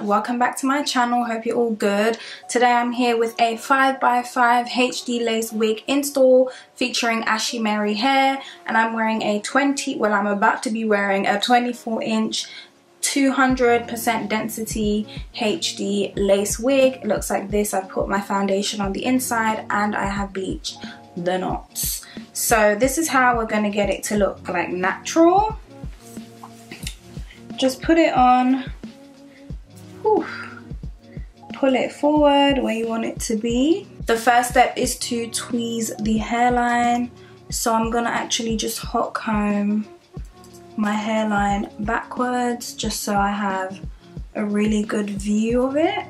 welcome back to my channel. Hope you're all good. Today I'm here with a 5x5 HD lace wig install featuring Ashimary hair, and I'm wearing a I'm about to be wearing a 24-inch 200% density HD lace wig. It looks like this. I've put my foundation on the inside and I have bleached the knots. So this is how we're going to get it to look like natural. Just put it on, pull it forward where you want it to be. The first step is to tweeze the hairline. So I'm gonna actually just hot comb my hairline backwards just so I have a really good view of it.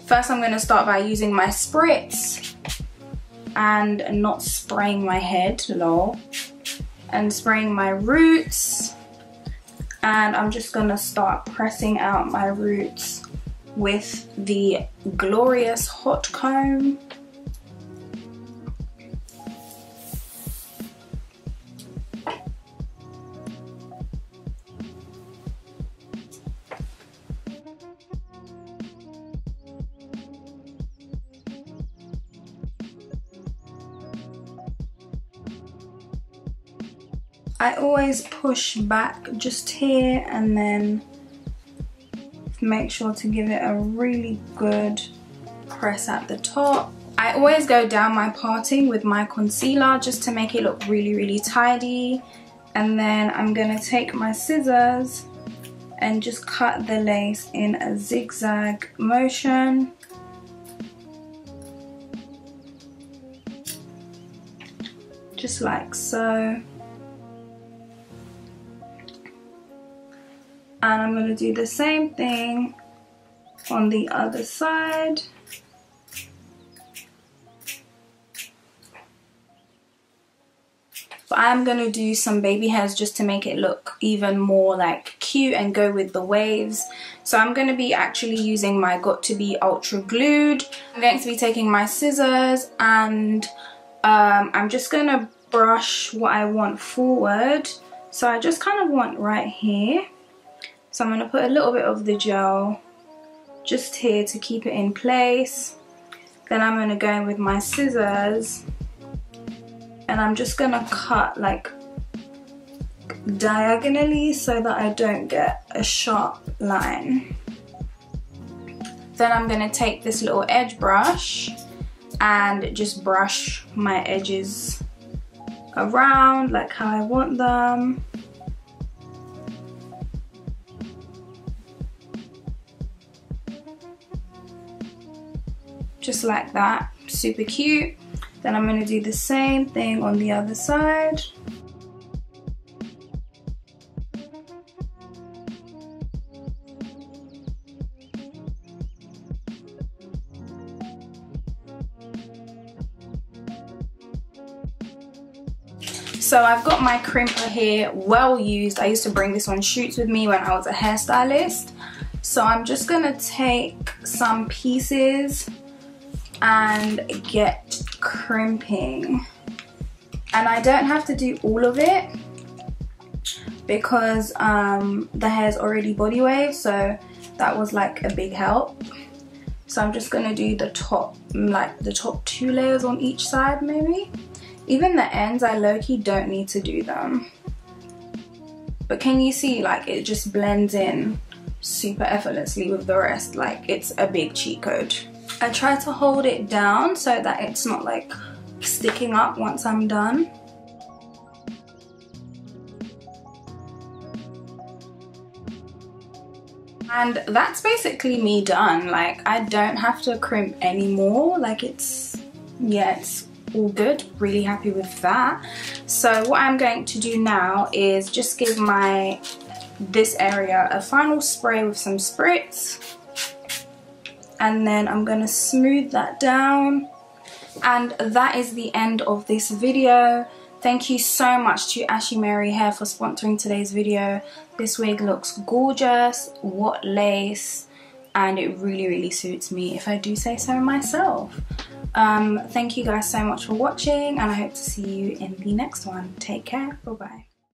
First I'm gonna start by using my spritz and not spraying my head, lol, and spraying my roots, and I'm just gonna start pressing out my roots with the glorious hot comb. I always push back just here and then make sure to give it a really good press at the top. I always go down my parting with my concealer just to make it look really tidy, and then I'm gonna take my scissors and just cut the lace in a zigzag motion. Just like so. And I'm going to do the same thing on the other side. But I'm going to do some baby hairs just to make it look even more like cute and go with the waves. So I'm going to be actually using my Got To Be Ultra Glued. I'm going to be taking my scissors and I'm just going to brush what I want forward. So I just kind of want right here. So I'm going to put a little bit of the gel just here to keep it in place. Then I'm going to go in with my scissors and I'm just going to cut like diagonally so that I don't get a sharp line. Then I'm going to take this little edge brush and just brush my edges around like how I want them. Just like that, super cute. Then I'm going to do the same thing on the other side. So I've got my crimper here, well used. I used to bring this on shoots with me when I was a hairstylist. So I'm just going to take some pieces and get crimping, and I don't have to do all of it because the hair's already body wave, so that was like a big help. So I'm just gonna do the top, like the top 2 layers on each side maybe. Even the ends I low-key don't need to do them, but can you see like it just blends in super effortlessly with the rest? Like it's a big cheat code. I try to hold it down so that it's not like sticking up once I'm done. And that's basically me done. Like I don't have to crimp anymore. Like it's all good. Really happy with that. So what I'm going to do now is just give this area a final spray with some spritz. And then I'm going to smooth that down, and that is the end of this video. Thank you so much to Ashimary Hair for sponsoring today's video. This wig looks gorgeous, what lace, and it really suits me if I do say so myself. Thank you guys so much for watching, and I hope to see you in the next one. Take care. Bye bye.